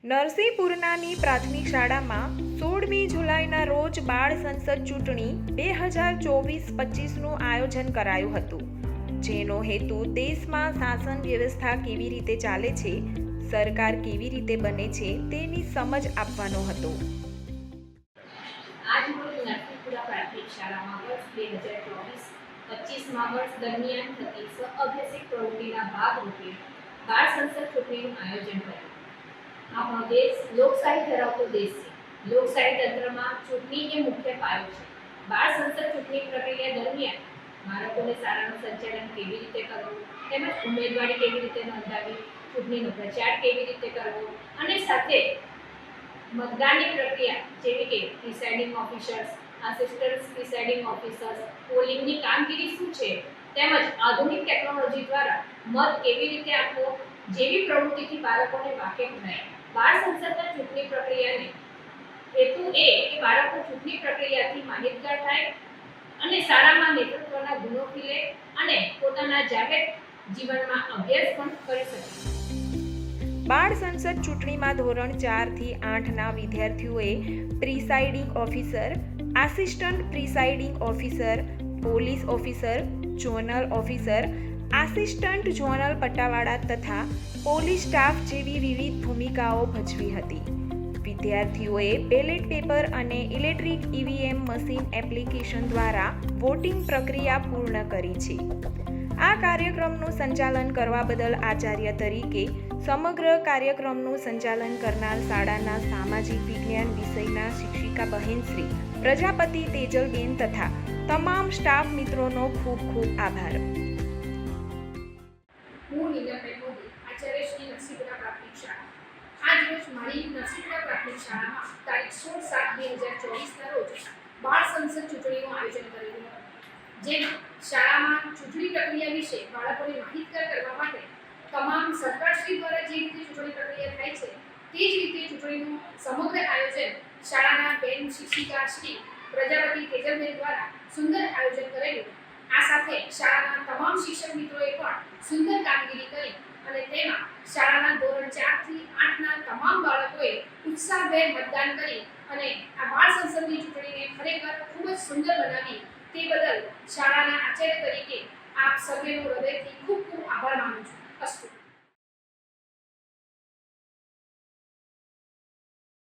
નરસિંહપુરનાની પ્રાથમિક શાળામાં 16મી જુલાઈના રોજ બાળ સંસદ ચૂંટણી 2024-25નું આયોજન કરાયું હતું, જેનો હેતુ દેશમાં શાસન વ્યવસ્થા કેવી રીતે ચાલે છે, સરકાર કેવી રીતે બને છે તેની સમજ આપવાનો હતો. આજરોજ નરસિંહપુરા પ્રાથમિક શાળામાં વર્ષ 2024-25માં વર્ષ દરમિયાન થતી સહઅભ્યાસિક પ્રવૃત્તિના ભાગરૂપે બાળ સંસદ ચૂંટણીનું આયોજન કર્યું. આપણો દેશ લોકશાહી ધરાવતો દેશ છે. લોકશાહી તંત્રમાં ચૂંટણી એ મુખ્ય પાયો છે. બાળ સંસદ ચૂંટણી પ્રક્રિયા દરમિયાન બાળકોને શાળાનું સંચાલન કેવી રીતે કરવું, તેમજ ઉમેદવારી કેવી રીતે નોંધાવી, ચૂંટણીનો પ્રચાર કેવી રીતે કરવો અને સાથે મતદાનની પ્રક્રિયા જેવી કે presiding officers, assistant presiding officers, પોલિંગની કામગીરી શું છે, તેમજ આધુનિક ટેકનોલોજી દ્વારા મત કેવી રીતે આપવો જેવી પ્રવૃત્તિથી બાળકોને વાકેફ થાય. બાળ સંસદના ચૂંટણી પ્રક્રિયાને હેતુ એ કે બાળકો ચૂંટણી પ્રક્રિયાથી માહિતગાર થાય અને શાળામાં નેતૃત્વના ગુણો ખીલે અને પોતાના જાહેર જીવનમાં અભ્યાસ પણ કરી શકે. બાળ સંસદ ચૂંટણીમાં ધોરણ 4 થી 8ના વિદ્યાર્થીઓએ presiding officer, assistant presiding officer, police officer, zonal officer, assistant zonal પટ્ટાવાળા તથા પોલીસ સ્ટાફ જેવી વિવિધ ભૂમિકાઓ ભજવી હતી. વિદ્યાર્થીઓએ બેલેટ પેપર અને ઇલેક્ટ્રિક ઈવીએમ મશીન એપ્લિકેશન દ્વારા વોટિંગ પ્રક્રિયા પૂર્ણ કરી છે. આ કાર્યક્રમનું સંચાલન કરવા બદલ આચાર્ય તરીકે સમગ્ર કાર્યક્રમનું સંચાલન કરનાર શાળાના સામાજિક વિજ્ઞાન વિષયના શિક્ષિકા બહેનશ્રી પ્રજાપતિ તેજલબેન તથા તમામ સ્ટાફ મિત્રોનો ખૂબ ખૂબ આભાર. હું નીલમબેન મોદી, આચાર્ય શ્રી નરસિંહપુરા પ્રાથમિક શાળા. આજરોજ મારી નરસિંહપુરા પ્રાથમિક શાળામાં તારીખ 16/7/2024ના રોજ બાળ સંસદ ચૂંટણીનું આયોજન કરેલું હતું, જેમાં શાળામાં ચૂંટણી પ્રક્રિયા વિશે બાળકોને માહિતગાર કરવા માટે તમામ સરકારશ્રી દ્વારા જે રીતે ચૂંટણી પ્રક્રિયા થાય છે તે જ રીતે ચૂંટણીનું સમગ્ર આયોજન શાળાના બેન શિક્ષિકા શ્રી પ્રજાપતિ તેજલબેન દ્વારા સુંદર આયોજન કરેલું. આ સાથે શાળાના તમામ શિક્ષક મિત્રોએ પણ સુંદર કામગીરી કરી અને તેમાં શાળાના ધોરણ 4 થી 8ના તમામ બાળકોએ ઉત્સાહભેર મતદાન કરી અને આ બાળ સંસદની ચૂંટણીને ખરેખર ખૂબ જ સુંદર બનાવી. તે બદલ શાળાના આચાર્ય તરીકે આપ સર્વેનો હૃદયથી ખૂબ ખૂબ આભાર માનું છું. અસ્તુ.